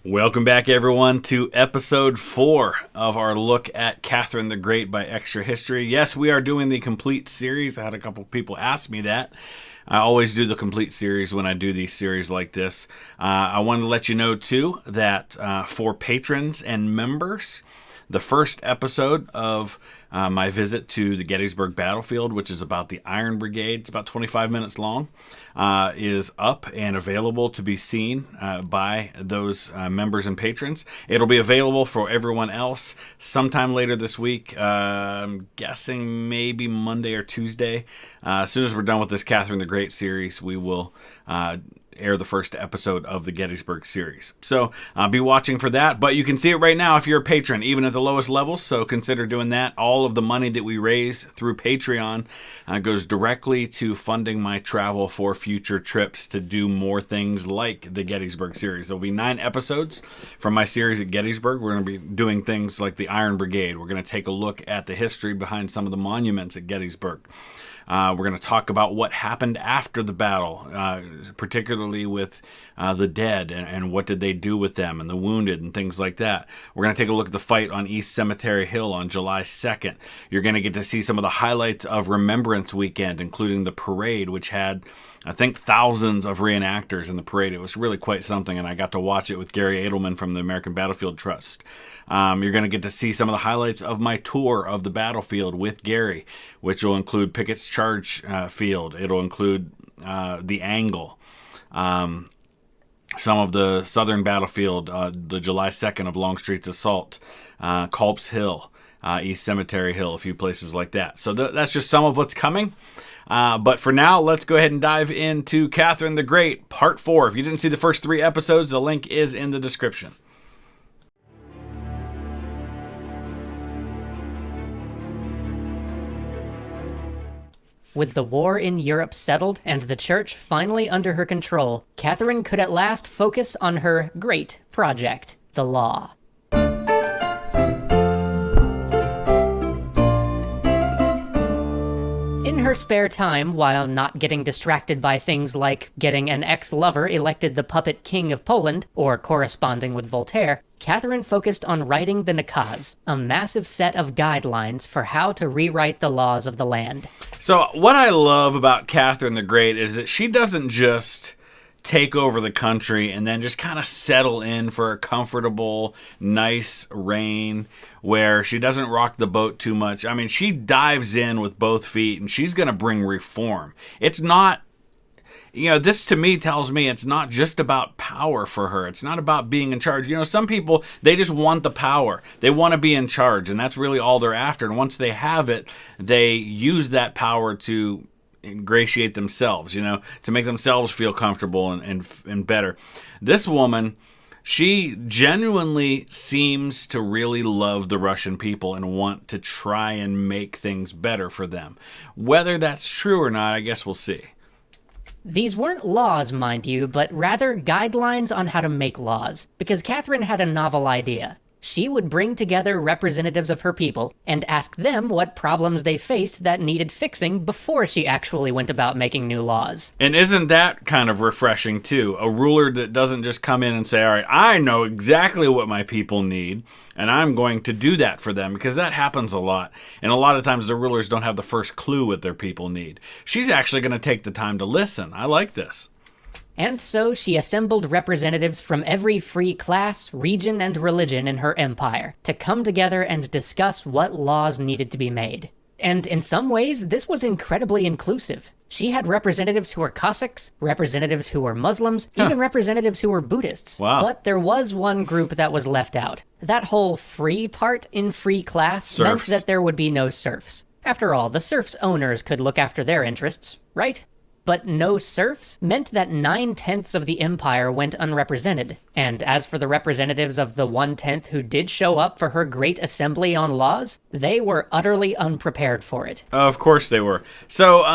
Welcome back, everyone, to episode 4 of our look at Catherine the Great by Extra History. Yes, we are doing the complete series. I had a couple people ask me that. I always do the complete series when I do these series like this. I wanted to let you know, too, that for patrons and members, the first episode of my visit to the Gettysburg battlefield, which is about the Iron Brigade, it's about 25 minutes long, is up and available to be seen by those members and patrons. It'll be available for everyone else sometime later this week. I'm guessing maybe Monday or Tuesday. As soon as we're done with this Catherine the Great series, we will air the first episode of the Gettysburg series. So be watching for that, but you can see it right now if you're a patron, even at the lowest levels, so consider doing that. All of the money that we raise through Patreon goes directly to funding my travel for future trips to do more things like the Gettysburg series. There'll be 9 episodes from my series at Gettysburg. We're going to be doing things like the Iron Brigade. We're going to take a look at the history behind some of the monuments at Gettysburg. We're going to talk about what happened after the battle, particularly with the dead and what did they do with them and the wounded and things like that. We're going to take a look at the fight on East Cemetery Hill on July 2nd. You're going to get to see some of the highlights of Remembrance Weekend, including the parade, which had, I think, thousands of reenactors in the parade. It was really quite something, and I got to watch it with Gary Edelman from the American Battlefield Trust. You're going to get to see some of the highlights of my tour of the battlefield with Gary, which will include Pickett's Charge Field. It'll include the Angle, some of the southern battlefield, the July 2nd of Longstreet's assault, Culp's Hill, East Cemetery Hill, a few places like that. So that's just some of what's coming. But for now, let's go ahead and dive into Catherine the Great, Part 4. If you didn't see the first 3 episodes, the link is in the description. With the war in Europe settled and the church finally under her control, Catherine could at last focus on her great project, the law. In her spare time, while not getting distracted by things like getting an ex-lover elected the puppet king of Poland, or corresponding with Voltaire, Catherine focused on writing the Nakaz, a massive set of guidelines for how to rewrite the laws of the land. So what I love about Catherine the Great is that she doesn't just take over the country and then just kind of settle in for a comfortable, nice reign where she doesn't rock the boat too much. I mean, she dives in with both feet and she's going to bring reform. It's not, this to me tells me it's not just about power for her. It's not about being in charge. Some people, they just want the power. They want to be in charge, and that's really all they're after. And once they have it, they use that power to ingratiate themselves, to make themselves feel comfortable and better. This woman, she genuinely seems to really love the Russian people and want to try and make things better for them. Whether that's true or not, I guess we'll see. These weren't laws, mind you, but rather guidelines on how to make laws, because Catherine had a novel idea. She would bring together representatives of her people and ask them what problems they faced that needed fixing before she actually went about making new laws. And isn't that kind of refreshing, too? A ruler that doesn't just come in and say, all right, I know exactly what my people need, and I'm going to do that for them, because that happens a lot. And a lot of times the rulers don't have the first clue what their people need. She's actually going to take the time to listen. I like this. And so she assembled representatives from every free class, region, and religion in her empire to come together and discuss what laws needed to be made. And in some ways, this was incredibly inclusive. She had representatives who were Cossacks, representatives who were Muslims, even representatives who were Buddhists. Wow. But there was one group that was left out. That whole free part in free class Serfs. meant that there would be no serfs. After all, the serfs' owners could look after their interests, right? But no serfs meant that 9/10 of the empire went unrepresented. And as for the representatives of the 1/10 who did show up for her great assembly on laws, they were utterly unprepared for it. Of course they were. So,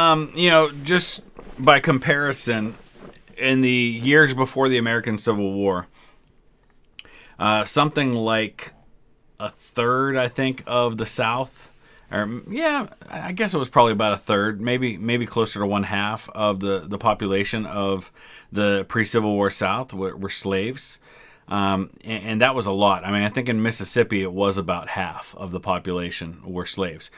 just by comparison, in the years before the American Civil War, something like a third, I think, of the South, I guess it was probably about a third, maybe closer to 1/2 of the population of the pre-Civil War South were slaves. And that was a lot. I mean, I think in Mississippi it was about half of the population were slaves.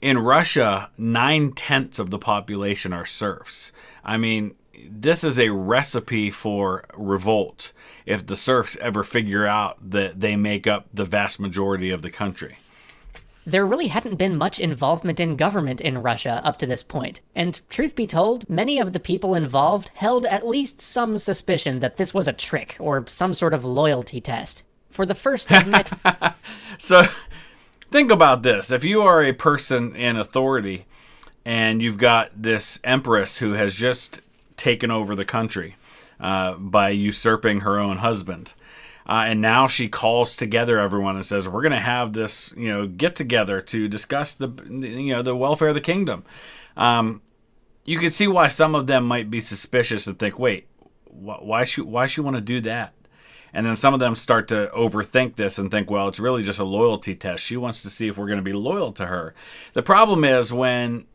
In Russia, 9/10 of the population are serfs. I mean, this is a recipe for revolt if the serfs ever figure out that they make up the vast majority of the country. There really hadn't been much involvement in government in Russia up to this point, and truth be told, many of the people involved held at least some suspicion that this was a trick or some sort of loyalty test. For the first time... So, think about this. If you are a person in authority and you've got this empress who has just taken over the country by usurping her own husband, and now she calls together everyone and says, we're going to have this, get together to discuss the welfare of the kingdom. You can see why some of them might be suspicious and think, wait, why she want to do that? And then some of them start to overthink this and think, well, it's really just a loyalty test. She wants to see if we're going to be loyal to her. The problem is when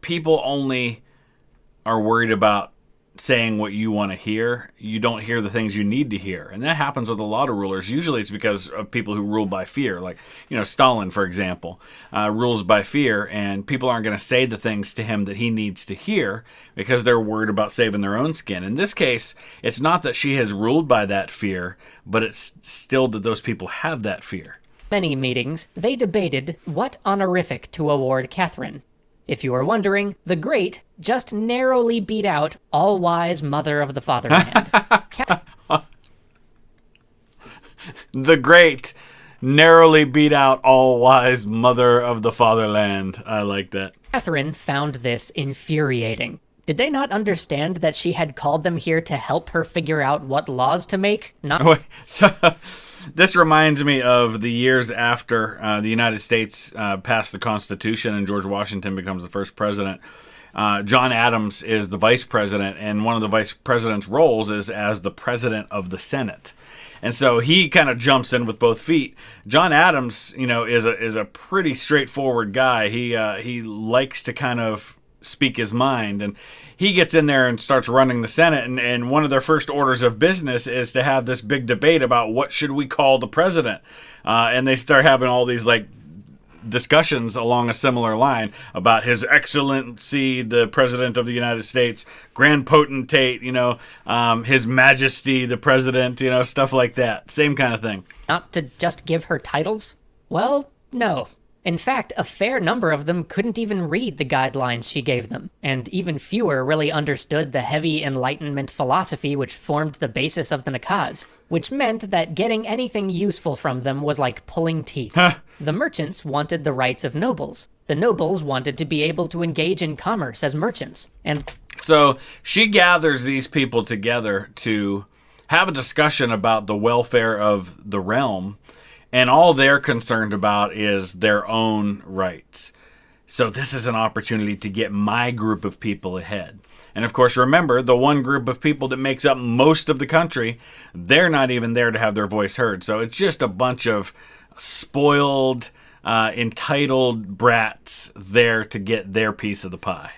people only are worried about saying what you want to hear, you don't hear the things you need to hear. And that happens with a lot of rulers. Usually it's because of people who rule by fear. Like, Stalin, for example, rules by fear, and people aren't going to say the things to him that he needs to hear because they're worried about saving their own skin. In this case, it's not that she has ruled by that fear, but it's still that those people have that fear. Many meetings, they debated what honorific to award Catherine. If you are wondering, the Great just narrowly beat out All-Wise Mother of the Fatherland. The Great narrowly beat out All-Wise Mother of the Fatherland. I like that. Catherine found this infuriating. Did they not understand that she had called them here to help her figure out what laws to make? This reminds me of the years after the United States passed the Constitution and George Washington becomes the first president. John Adams is the vice president, and one of the vice president's roles is as the president of the Senate. And so he kind of jumps in with both feet. John Adams, is a pretty straightforward guy. He likes to kind of speak his mind, and he gets in there and starts running the Senate, and one of their first orders of business is to have this big debate about what should we call the president, and they start having all these discussions along a similar line about His Excellency the President of the United States, Grand Potentate, His Majesty the President, stuff like that. Same kind of thing. Not to just give her titles? Well, no. In fact, a fair number of them couldn't even read the guidelines she gave them, and even fewer really understood the heavy Enlightenment philosophy which formed the basis of the Nakaz, which meant that getting anything useful from them was like pulling teeth. The merchants wanted the rights of nobles. The nobles wanted to be able to engage in commerce as merchants, and... So she gathers these people together to have a discussion about the welfare of the realm, and all they're concerned about is their own rights. So this is an opportunity to get my group of people ahead. And of course, remember, the one group of people that makes up most of the country, they're not even there to have their voice heard. So it's just a bunch of spoiled, entitled brats there to get their piece of the pie.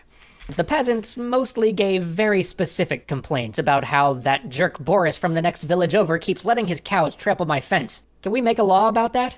The peasants mostly gave very specific complaints about how that jerk Boris from the next village over keeps letting his cows trample my fence. Can we make a law about that?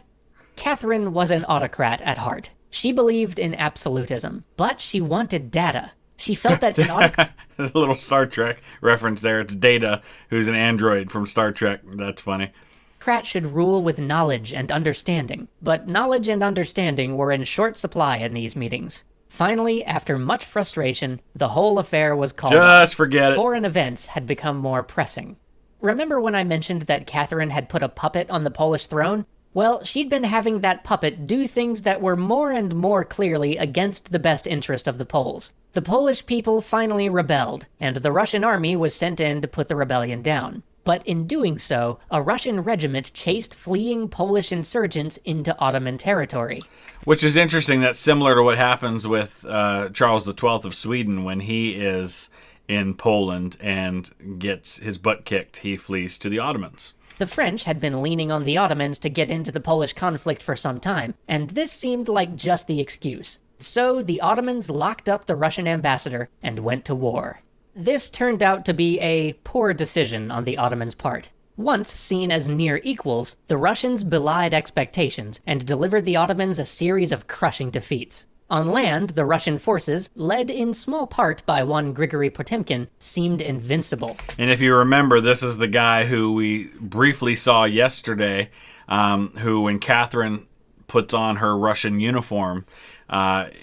Catherine was an autocrat at heart. She believed in absolutism, but she wanted data. She felt that an autocrat... A little Star Trek reference there. It's Data, who's an android from Star Trek. That's funny. Autocrat should rule with knowledge and understanding, but knowledge and understanding were in short supply in these meetings. Finally, after much frustration, the whole affair was called off. Just forget it. Foreign events had become more pressing. Remember when I mentioned that Catherine had put a puppet on the Polish throne? Well, she'd been having that puppet do things that were more and more clearly against the best interest of the Poles. The Polish people finally rebelled, and the Russian army was sent in to put the rebellion down. But in doing so, a Russian regiment chased fleeing Polish insurgents into Ottoman territory. Which is interesting. That's similar to what happens with Charles XII of Sweden when he is in Poland and gets his butt kicked. He flees to the Ottomans. The French had been leaning on the Ottomans to get into the Polish conflict for some time, and this seemed like just the excuse. So the Ottomans locked up the Russian ambassador and went to war. This turned out to be a poor decision on the Ottomans' part. Once seen as near equals, the Russians belied expectations and delivered the Ottomans a series of crushing defeats. On land, the Russian forces, led in small part by one Grigory Potemkin, seemed invincible. And if you remember, this is the guy who we briefly saw yesterday, who, when Catherine puts on her Russian uniform,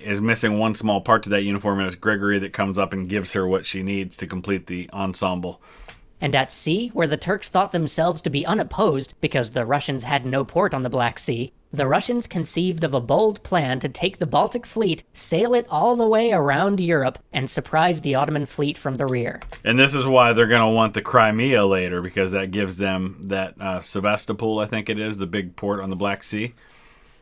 is missing one small part to that uniform, and it's Grigory that comes up and gives her what she needs to complete the ensemble. And at sea, where the Turks thought themselves to be unopposed because the Russians had no port on the Black Sea, the Russians conceived of a bold plan to take the Baltic fleet, sail it all the way around Europe, and surprise the Ottoman fleet from the rear. And this is why they're going to want the Crimea later, because that gives them that Sevastopol, I think it is, the big port on the Black Sea.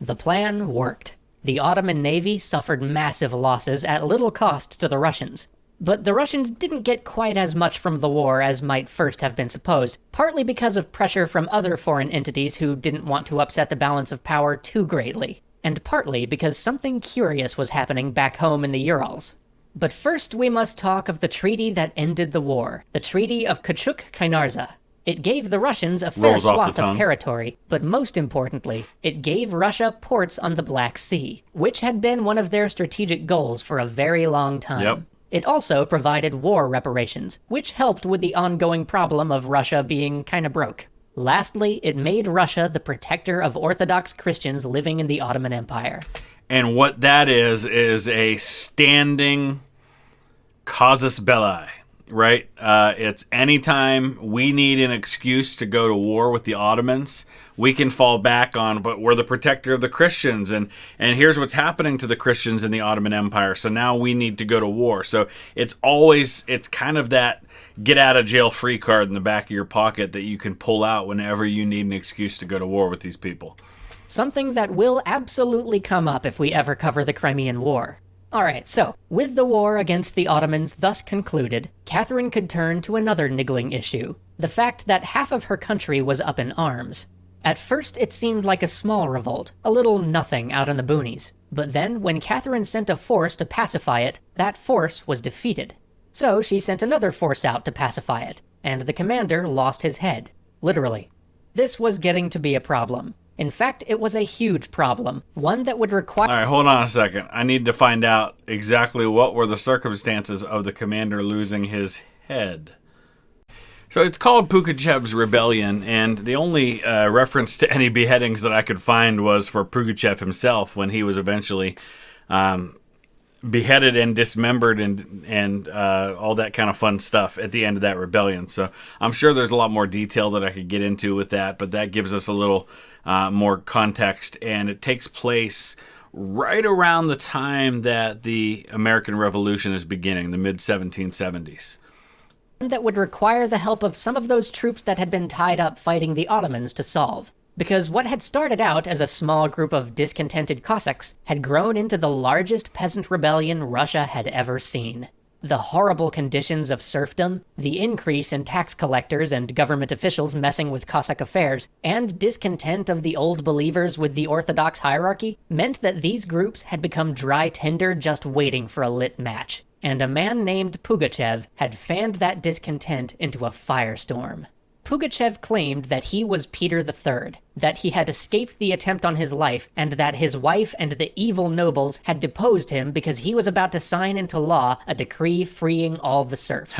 The plan worked. The Ottoman navy suffered massive losses at little cost to the Russians. But the Russians didn't get quite as much from the war as might first have been supposed, partly because of pressure from other foreign entities who didn't want to upset the balance of power too greatly, and partly because something curious was happening back home in the Urals. But first we must talk of the treaty that ended the war, the Treaty of Kachuk-Kainarza. It gave the Russians a fair swath of territory, but most importantly, it gave Russia ports on the Black Sea, which had been one of their strategic goals for a very long time. Yep. It also provided war reparations, which helped with the ongoing problem of Russia being kinda broke. Lastly, it made Russia the protector of Orthodox Christians living in the Ottoman Empire. And what that is a standing casus belli, right? It's anytime we need an excuse to go to war with the Ottomans, we can fall back on, but we're the protector of the Christians, and here's what's happening to the Christians in the Ottoman Empire, so now we need to go to war. So it's kind of that get out of jail free card in the back of your pocket that you can pull out whenever you need an excuse to go to war with these people. Something that will absolutely come up if we ever cover the Crimean War. Alright, so, with the war against the Ottomans thus concluded, Catherine could turn to another niggling issue, the fact that half of her country was up in arms. At first it seemed like a small revolt, a little nothing out in the boonies, but then when Catherine sent a force to pacify it, that force was defeated. So she sent another force out to pacify it, and the commander lost his head. Literally. This was getting to be a problem. In fact, it was a huge problem, one that would require... All right, hold on a second. I need to find out exactly what were the circumstances of the commander losing his head. So it's called Pugachev's Rebellion, and the only reference to any beheadings that I could find was for Pugachev himself when he was eventually beheaded and dismembered and all that kind of fun stuff at the end of that rebellion. So I'm sure there's a lot more detail that I could get into with that, but that gives us a little more context, and it takes place right around the time that the American Revolution is beginning, the mid-1770s. That would require the help of some of those troops that had been tied up fighting the Ottomans to solve. Because what had started out as a small group of discontented Cossacks had grown into the largest peasant rebellion Russia had ever seen. The horrible conditions of serfdom, the increase in tax collectors and government officials messing with Cossack affairs, and discontent of the old believers with the Orthodox hierarchy meant that these groups had become dry tinder just waiting for a lit match. And a man named Pugachev had fanned that discontent into a firestorm. Pugachev claimed that he was Peter III, that he had escaped the attempt on his life, and that his wife and the evil nobles had deposed him because he was about to sign into law a decree freeing all the serfs.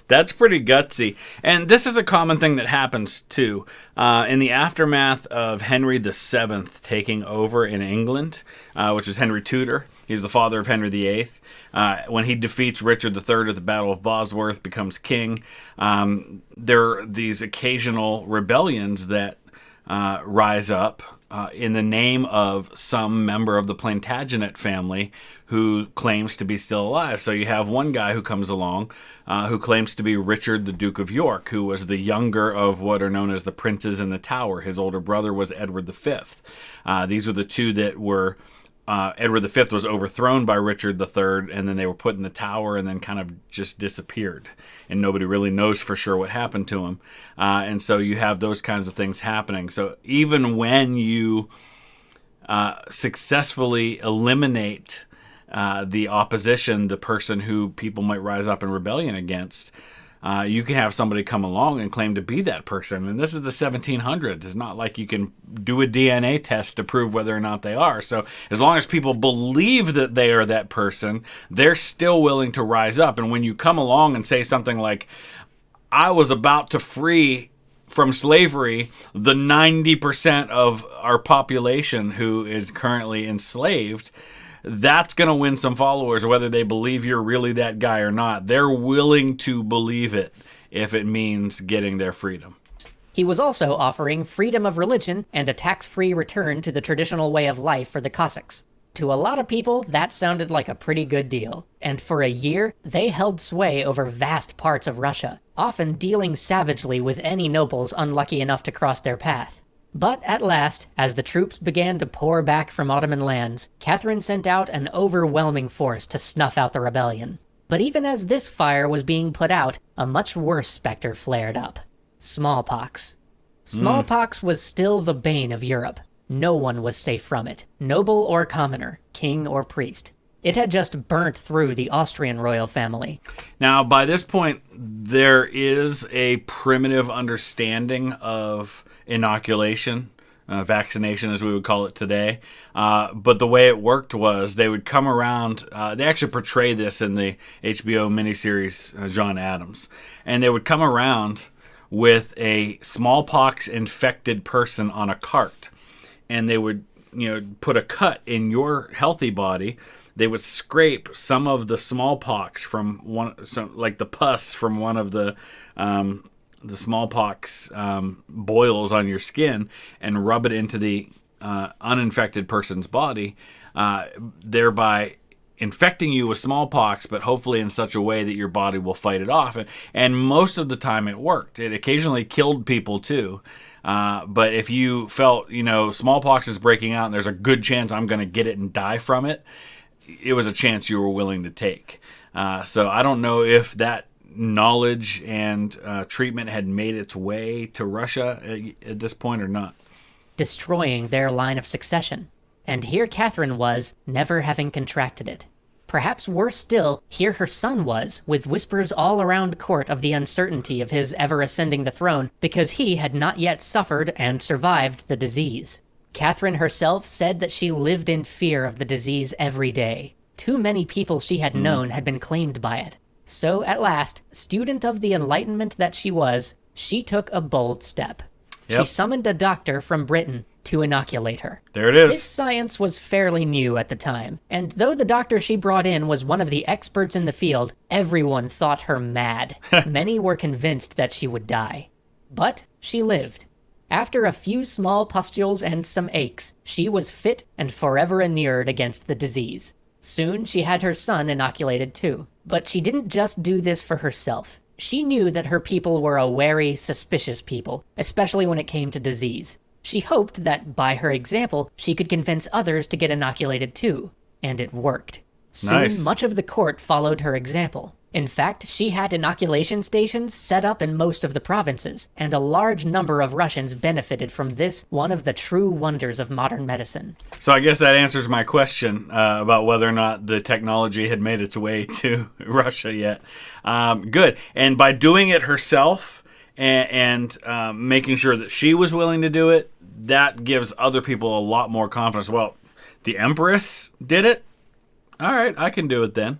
That's pretty gutsy. And this is a common thing that happens, too. In the aftermath of Henry VII taking over in England, which is Henry Tudor, he's the father of Henry VIII. When he defeats Richard III at the Battle of Bosworth, becomes king, there are these occasional rebellions that rise up in the name of some member of the Plantagenet family who claims to be still alive. So you have one guy who comes along who claims to be Richard, the Duke of York, who was the younger of what are known as the Princes in the Tower. His older brother was Edward V. These are the two that were... Edward V was overthrown by Richard III, and then they were put in the Tower and then kind of just disappeared. And nobody really knows for sure what happened to him. And so you have those kinds of things happening. So even when you successfully eliminate the opposition, the person who people might rise up in rebellion against, you can have somebody come along and claim to be that person. And this is the 1700s. It's not like you can do a DNA test to prove whether or not they are. So as long as people believe that they are that person, they're still willing to rise up. And when you come along and say something like, I was about to free from slavery the 90% of our population who is currently enslaved, that's going to win some followers, whether they believe you're really that guy or not. They're willing to believe it if it means getting their freedom. He was also offering freedom of religion and a tax-free return to the traditional way of life for the Cossacks. To a lot of people, that sounded like a pretty good deal. And for a year, they held sway over vast parts of Russia, often dealing savagely with any nobles unlucky enough to cross their path. But at last, as the troops began to pour back from Ottoman lands, Catherine sent out an overwhelming force to snuff out the rebellion. But even as this fire was being put out, a much worse specter flared up. Smallpox. Smallpox was still the bane of Europe. No one was safe from it, noble or commoner, king or priest. It had just burnt through the Austrian royal family. Now, by this point, there is a primitive understanding of inoculation, vaccination as we would call it today. But the way it worked was they would come around, they actually portray this in the HBO miniseries John Adams, and they would come around with a smallpox-infected person on a cart. And they would, put a cut in your healthy body. They would scrape some of the smallpox from like the pus from one of the smallpox boils on your skin, and rub it into the uninfected person's body, thereby infecting you with smallpox, but hopefully in such a way that your body will fight it off. And most of the time it worked. It occasionally killed people too. But if you felt, smallpox is breaking out and there's a good chance I'm going to get it and die from it, it was a chance you were willing to take. So I don't know if that knowledge and treatment had made its way to Russia at this point or not. Destroying their line of succession. And here Catherine was, never having contracted it. Perhaps worse still, here her son was, with whispers all around court of the uncertainty of his ever ascending the throne, because he had not yet suffered and survived the disease. Catherine herself said that she lived in fear of the disease every day. Too many people she had known had been claimed by it. So at last, student of the Enlightenment that she was, she took a bold step. She summoned a doctor from Britain to inoculate her. There it is. This science was fairly new at the time, and though the doctor she brought in was one of the experts in the field, everyone thought her mad. Many were convinced that she would die. But she lived. After a few small pustules and some aches, she was fit and forever inured against the disease. Soon she had her son inoculated too. But she didn't just do this for herself. She knew that her people were a wary, suspicious people, especially when it came to disease. She hoped that, by her example, she could convince others to get inoculated too. And it worked. Soon, much of the court followed her example. In fact, she had inoculation stations set up in most of the provinces, and a large number of Russians benefited from this, one of the true wonders of modern medicine. So I guess that answers my question about whether or not the technology had made its way to Russia yet. Good. And by doing it herself and making sure that she was willing to do it, that gives other people a lot more confidence. Well, the Empress did it? All right, I can do it then.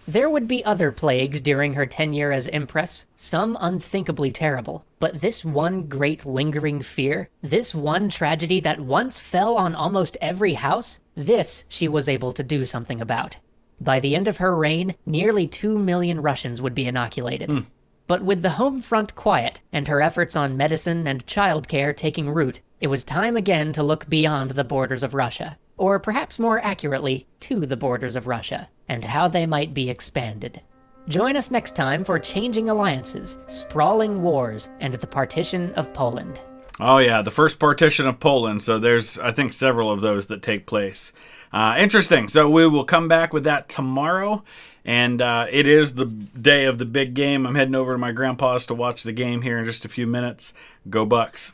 There would be other plagues during her tenure as Empress, some unthinkably terrible. But this one great lingering fear, this one tragedy that once fell on almost every house, this she was able to do something about. By the end of her reign, nearly 2 million Russians would be inoculated. But with the home front quiet, and her efforts on medicine and childcare taking root, it was time again to look beyond the borders of Russia. Or perhaps more accurately, to the borders of Russia, and how they might be expanded. Join us next time for Changing Alliances, Sprawling Wars, and the Partition of Poland. Oh yeah, the first partition of Poland, so there's, I think, several of those that take place. Interesting, so we will come back with that tomorrow, and it is the day of the big game. I'm heading over to my grandpa's to watch the game here in just a few minutes. Go Bucks.